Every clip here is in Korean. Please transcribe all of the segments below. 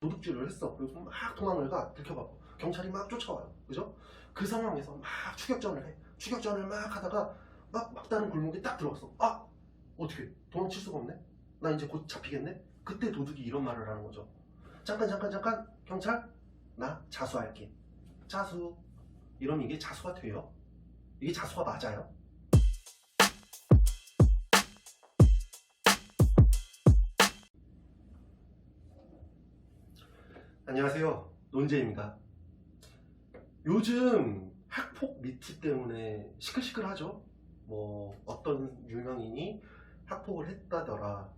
도둑질을 했어. 그래서 막 도망을 가. 들켜받고 경찰이 막 쫓아와요. 그죠? 그 상황에서 막 추격전을 해. 추격전을 막 하다가 막 막다른 골목에 딱 들어갔어. 아! 어떻게 도망칠 수가 없네? 나 이제 곧 잡히겠네? 그때 도둑이 이런 말을 하는 거죠. 잠깐 경찰, 나 자수할게. 자수. 이러면 이게 자수가 돼요? 이게 자수가 맞아요? 안녕하세요, 논재입니다. 요즘 학폭 미투 때문에 시끌시끌하죠. 뭐 어떤 유명인이 학폭을 했다더라,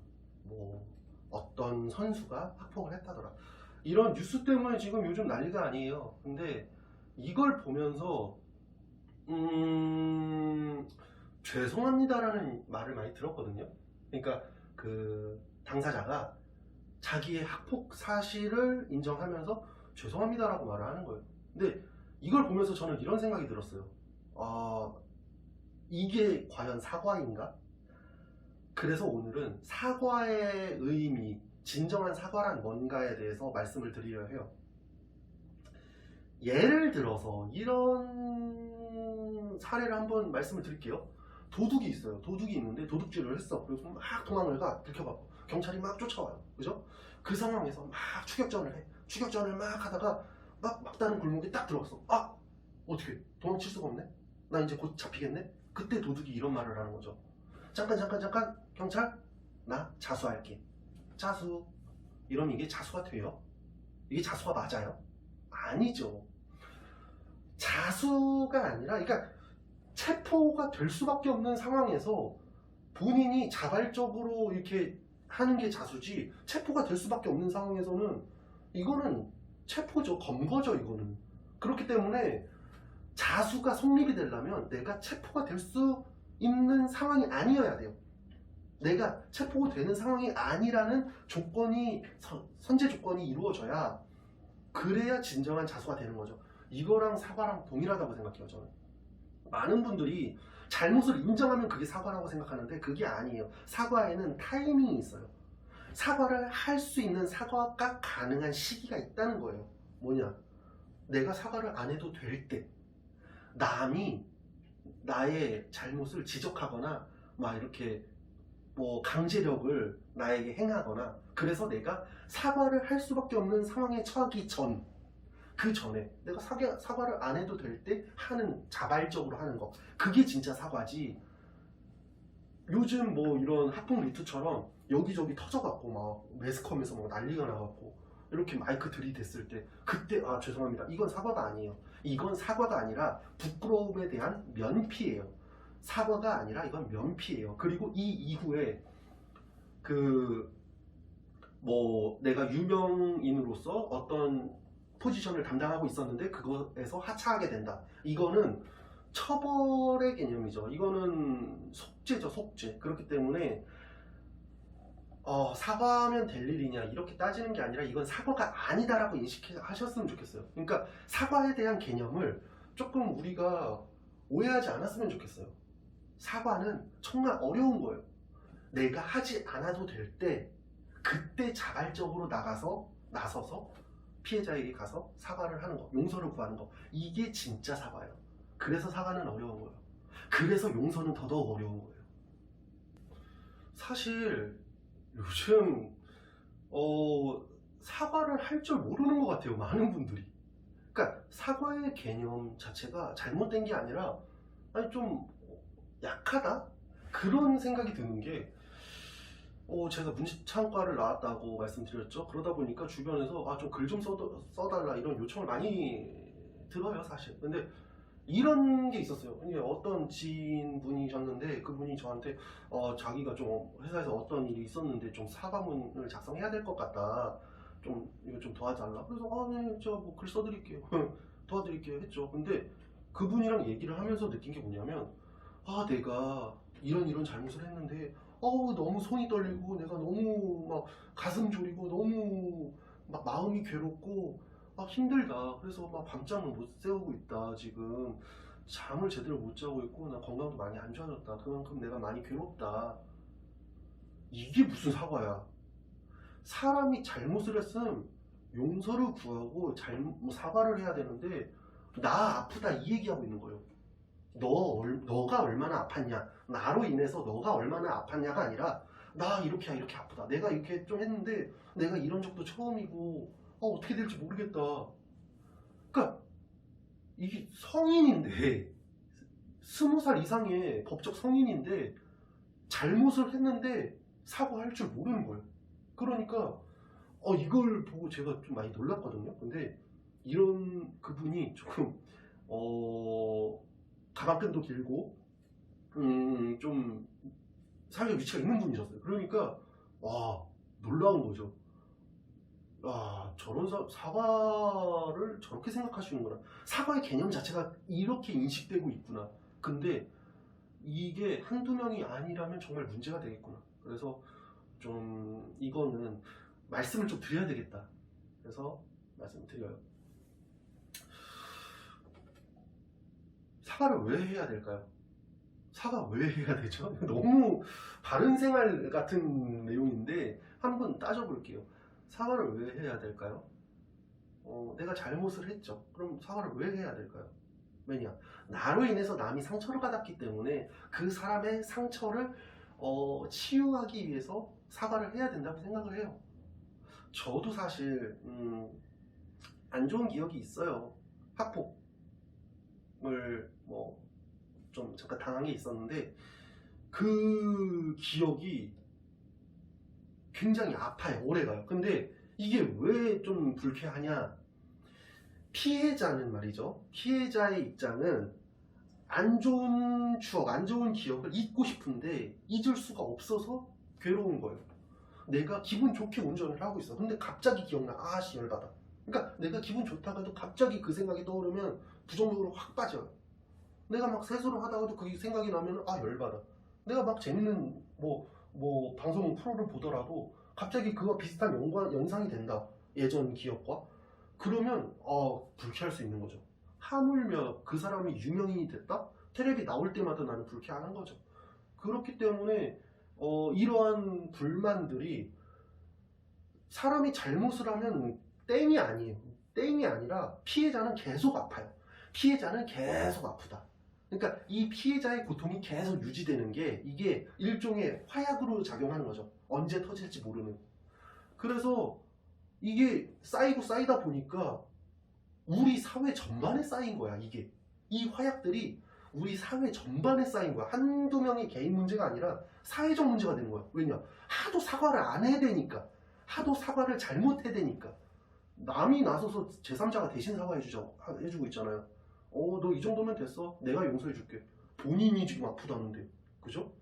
뭐 어떤 선수가 학폭을 했다더라, 이런 뉴스 때문에 지금 요즘 난리가 아니에요. 근데 이걸 보면서 죄송합니다라는 말을 많이 들었거든요. 그러니까 그 당사자가 자기의 학폭 사실을 인정하면서 죄송합니다라고 말을 하는 거예요. 근데 이걸 보면서 저는 이런 생각이 들었어요. 이게 과연 사과인가? 그래서 오늘은 사과의 의미, 진정한 사과란 뭔가에 대해서 말씀을 드리려 해요. 예를 들어서 이런 사례를 한번 말씀을 드릴게요. 도둑이 있어요. 도둑이 있는데 도둑질을 했어. 그래서 막 도망을 가. 들켜받고 경찰이 막 쫓아와요. 그죠? 그 상황에서 막 추격전을 해. 추격전을 막 하다가 막 막다른 골목에 딱 들어갔어. 아! 어떻게 도망칠 수가 없네? 나 이제 곧 잡히겠네? 그때 도둑이 이런 말을 하는 거죠. 잠깐 경찰, 나 자수할게. 자수. 이러면 이게 자수가 돼요? 이게 자수가 맞아요? 아니죠. 자수가 아니라, 그러니까 체포가 될 수밖에 없는 상황에서 본인이 자발적으로 이렇게 하는 게 자수지, 체포가 될 수밖에 없는 상황에서는 이거는 체포죠, 검거죠, 이거는. 그렇기 때문에 자수가 성립이 되려면 내가 체포가 될 수 있는 상황이 아니어야 돼요. 내가 체포가 되는 상황이 아니라는 조건이, 선제 조건이 이루어져야, 그래야 진정한 자수가 되는 거죠. 이거랑 사과랑 동일하다고 생각해요, 저는. 많은 분들이 잘못을 인정하면 그게 사과라고 생각하는데 그게 아니에요. 사과에는 타이밍이 있어요. 사과를 할 수 있는, 사과가 가능한 시기가 있다는 거예요. 뭐냐? 내가 사과를 안 해도 될 때, 남이 나의 잘못을 지적하거나 막 이렇게 뭐 강제력을 나에게 행하거나, 그래서 내가 사과를 할 수밖에 없는 상황에 처하기 전, 그 전에 내가 사과를 안 해도 될 때 하는, 자발적으로 하는 거, 그게 진짜 사과지. 요즘 뭐 이런 학폭 미투처럼 여기저기 터져갖고 막 매스컴에서 막 난리가 나갖고 이렇게 마이크 들이댔을 때 그때 아 죄송합니다, 이건 사과가 아니에요. 이건 사과가 아니라 부끄러움에 대한 면피예요. 사과가 아니라 이건 면피예요. 그리고 이 이후에 그 뭐 내가 유명인으로서 어떤 포지션을 담당하고 있었는데 그거에서 하차하게 된다, 이거는 처벌의 개념이죠. 이거는 속죄죠, 속죄. 그렇기 때문에 사과하면 될 일이냐 이렇게 따지는 게 아니라 이건 사과가 아니다라고 인식하셨으면 좋겠어요. 그러니까 사과에 대한 개념을 조금 우리가 오해하지 않았으면 좋겠어요. 사과는 정말 어려운 거예요. 내가 하지 않아도 될 때, 그때 자발적으로 나서서 피해자에게 가서 사과를 하는 거, 용서를 구하는 거, 이게 진짜 사과예요. 그래서 사과는 어려운 거예요. 그래서 용서는 더더욱 어려운 거예요. 사실 요즘 사과를 할 줄 모르는 것 같아요, 많은 분들이. 그러니까 사과의 개념 자체가 잘못된 게 아니라 아니 좀 약하다? 그런 생각이 드는 게, 제가 문창과를 나왔다고 말씀드렸죠. 그러다 보니까 주변에서 좀 글 좀 써달라 이런 요청을 많이 들어요, 사실. 근데 이런 게 있었어요. 어떤 지인분이셨는데 그분이 저한테 자기가 좀 회사에서 어떤 일이 있었는데 좀 사과문을 작성해야 될 것 같다, 좀 이거 좀 도와달라. 그래서 네, 제가 뭐 글 써드릴게요. 도와드릴게요 했죠. 근데 그분이랑 얘기를 하면서 느낀 게 뭐냐면, 내가 이런 잘못을 했는데 너무 손이 떨리고 내가 너무 막 가슴 졸이고 너무 막 마음이 괴롭고 힘들다. 그래서 막 밤잠을 못 새우고 있다. 지금 잠을 제대로 못 자고 있고 나 건강도 많이 안 좋아졌다. 그만큼 내가 많이 괴롭다. 이게 무슨 사과야? 사람이 잘못을 했음 용서를 구하고 뭐 사과를 해야 되는데 나 아프다 이 얘기하고 있는 거예요. 너가 얼마나 아팠냐, 나로 인해서 너가 얼마나 아팠냐가 아니라 나 이렇게 아프다, 내가 이렇게 좀 했는데 내가 이런 적도 처음이고 어떻게 될지 모르겠다. 그러니까 이게 성인인데 20살 이상의 법적 성인인데 잘못을 했는데 사과할 줄 모르는 거예요. 그러니까 이걸 보고 제가 좀 많이 놀랐거든요. 근데 이런 그분이 조금 가방끈도 길고 좀 사회 위치가 있는 분이셨어요. 그러니까 와, 놀라운 거죠. 저런 사과를 저렇게 생각하시는구나. 사과의 개념 자체가 이렇게 인식되고 있구나. 근데 이게 한두 명이 아니라면 정말 문제가 되겠구나. 그래서 좀 이거는 말씀을 좀 드려야 되겠다. 그래서 말씀드려요. 사과를 왜 해야 될까요? 사과 왜 해야 되죠? 너무 바른 생활 같은 내용인데 한번 따져볼게요. 사과를 왜 해야 될까요? 내가 잘못을 했죠. 그럼 사과를 왜 해야 될까요? 왜냐? 나로 인해서 남이 상처를 받았기 때문에 그 사람의 상처를 치유하기 위해서 사과를 해야 된다고 생각을 해요. 저도 사실 안 좋은 기억이 있어요. 학폭을 좀 잠깐 당한 게 있었는데 그 기억이 굉장히 아파요. 오래가요. 근데 이게 왜 좀 불쾌하냐? 피해자는 말이죠. 피해자의 입장은 안 좋은 추억, 안 좋은 기억을 잊고 싶은데 잊을 수가 없어서 괴로운 거예요. 내가 기분 좋게 운전을 하고 있어. 근데 갑자기 기억나. 아씨, 열받아. 그러니까 내가 기분 좋다가도 갑자기 그 생각이 떠오르면 부정적으로 확 빠져요. 내가 막 세수를 하다가도 그 생각이 나면 열받아. 내가 막 재밌는 방송 프로를 보더라도 갑자기 그와 비슷한 연상이 된다. 예전 기억과. 그러면 불쾌할 수 있는 거죠. 하물며 그 사람이 유명인이 됐다? 텔레비 나올 때마다 나는 불쾌한 거죠. 그렇기 때문에 이러한 불만들이 사람이 잘못을 하면 땡이 아니에요. 땡이 아니라 피해자는 계속 아파요. 피해자는 계속 아프다. 그러니까 이 피해자의 고통이 계속 유지되는 게 이게 일종의 화약으로 작용하는 거죠. 언제 터질지 모르는. 그래서 이게 쌓이고 쌓이다 보니까 우리 사회 전반에 쌓인 거야. 이게 이 화약들이 우리 사회 전반에 쌓인 거야. 한두 명의 개인 문제가 아니라 사회적 문제가 되는 거야. 왜냐? 하도 사과를 안 해야 되니까, 하도 사과를 잘못해야 되니까. 남이 나서서 제3자가 대신 사과해주고 있잖아요. 너 이 정도면 됐어. 내가 용서해줄게. 본인이 지금 아프다는데. 그죠?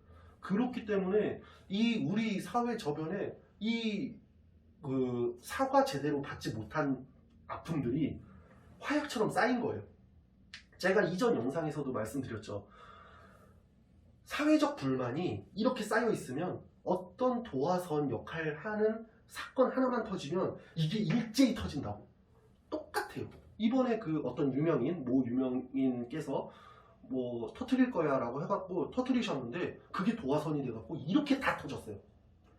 그렇기 때문에 이 우리 사회 저변에 사과 제대로 받지 못한 아픔들이 화약처럼 쌓인 거예요. 제가 이전 영상에서도 말씀드렸죠. 사회적 불만이 이렇게 쌓여 있으면 어떤 도화선 역할을 하는 사건 하나만 터지면 이게 일제히 터진다고. 똑같아요. 이번에 어떤 유명인께서 터트릴 거야 라고 해갖고 터트리셨는데 그게 도화선이 돼갖고 이렇게 다 터졌어요.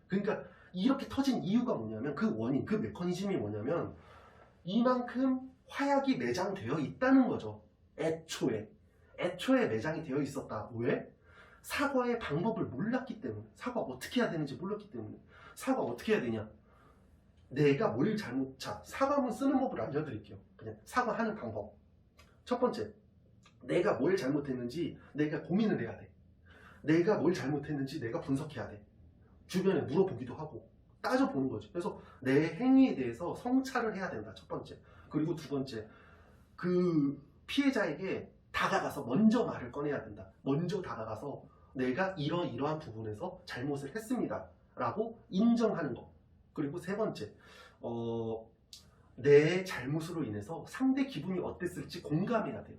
그러니까 이렇게 터진 이유가 뭐냐면 그 원인, 그 메커니즘이 뭐냐면 이만큼 화약이 매장되어 있다는 거죠. 애초에 매장이 되어 있었다. 왜? 사과의 방법을 몰랐기 때문에. 사과 어떻게 해야 되는지 몰랐기 때문에. 사과 어떻게 해야 되냐? 내가 뭘 사과문 쓰는 법을 알려드릴게요. 그냥 사과하는 방법. 첫 번째, 내가 뭘 잘못했는지 내가 고민을 해야 돼. 내가 뭘 잘못했는지 내가 분석해야 돼. 주변에 물어보기도 하고 따져보는 거지. 그래서 내 행위에 대해서 성찰을 해야 된다. 첫 번째. 그리고 두 번째, 그 피해자에게 다가가서 먼저 말을 꺼내야 된다. 먼저 다가가서 내가 이러한 부분에서 잘못을 했습니다 라고 인정하는 거. 그리고 세 번째, 내 잘못으로 인해서 상대 기분이 어땠을지 공감해야 돼요.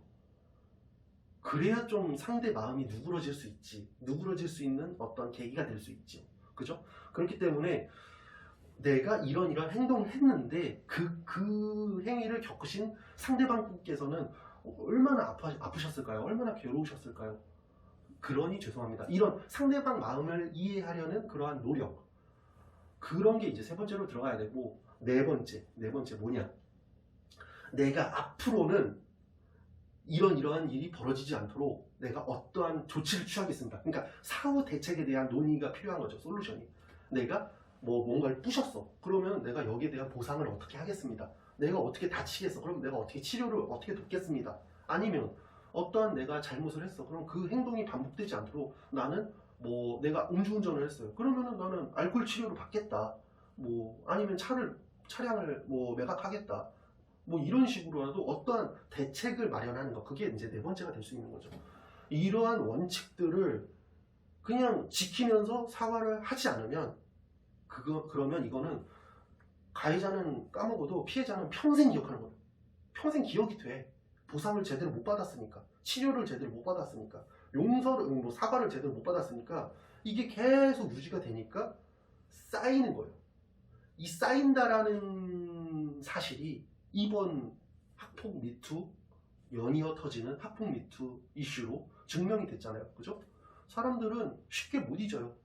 그래야 좀 상대 마음이 누그러질 수 있지. 누그러질 수 있는 어떤 계기가 될 수 있죠. 그죠? 그렇기 때문에 내가 이런 행동을 했는데 그 행위를 겪으신 상대방께서는 얼마나 아프셨을까요? 얼마나 괴로우셨을까요? 그러니 죄송합니다. 이런 상대방 마음을 이해하려는 그러한 노력, 그런 게 이제 세 번째로 들어가야 되고, 네 번째 뭐냐? 내가 앞으로는 이러한 일이 벌어지지 않도록 내가 어떠한 조치를 취하겠습니다. 그러니까 사후 대책에 대한 논의가 필요한 거죠. 솔루션이. 내가 뭐 뭔가를 부셨어. 그러면 내가 여기에 대한 보상을 어떻게 하겠습니다. 내가 어떻게 다치겠어. 그럼 내가 어떻게 치료를 어떻게 돕겠습니다. 아니면 어떠한 내가 잘못을 했어. 그럼 그 행동이 반복되지 않도록 나는 뭐 내가 음주운전을 했어요. 그러면은 나는 알코올 치료를 받겠다. 뭐 아니면 차량을 뭐 매각하겠다. 뭐 이런 식으로라도 어떠한 대책을 마련하는 거, 그게 이제 네 번째가 될 수 있는 거죠. 이러한 원칙들을 그냥 지키면서 사과를 하지 않으면 그러면 이거는 가해자는 까먹어도 피해자는 평생 기억하는 거예요. 평생 기억이 돼. 보상을 제대로 못 받았으니까, 치료를 제대로 못 받았으니까, 용서를 뭐 사과를 제대로 못 받았으니까 이게 계속 유지가 되니까 쌓이는 거예요. 이 쌓인다라는 사실이 이번 학폭 미투, 연이어 터지는 학폭 미투 이슈로 증명이 됐잖아요. 그죠? 사람들은 쉽게 못 잊어요.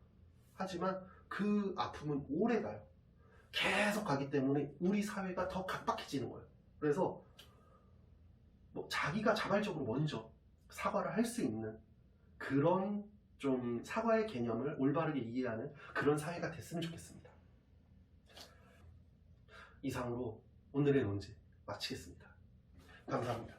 하지만 그 아픔은 오래 가요. 계속 가기 때문에 우리 사회가 더 각박해지는 거예요. 그래서 뭐 자기가 자발적으로 먼저 사과를 할 수 있는 그런 좀 사과의 개념을 올바르게 이해하는 그런 사회가 됐으면 좋겠습니다. 이상으로 오늘의 논제 마치겠습니다. 감사합니다.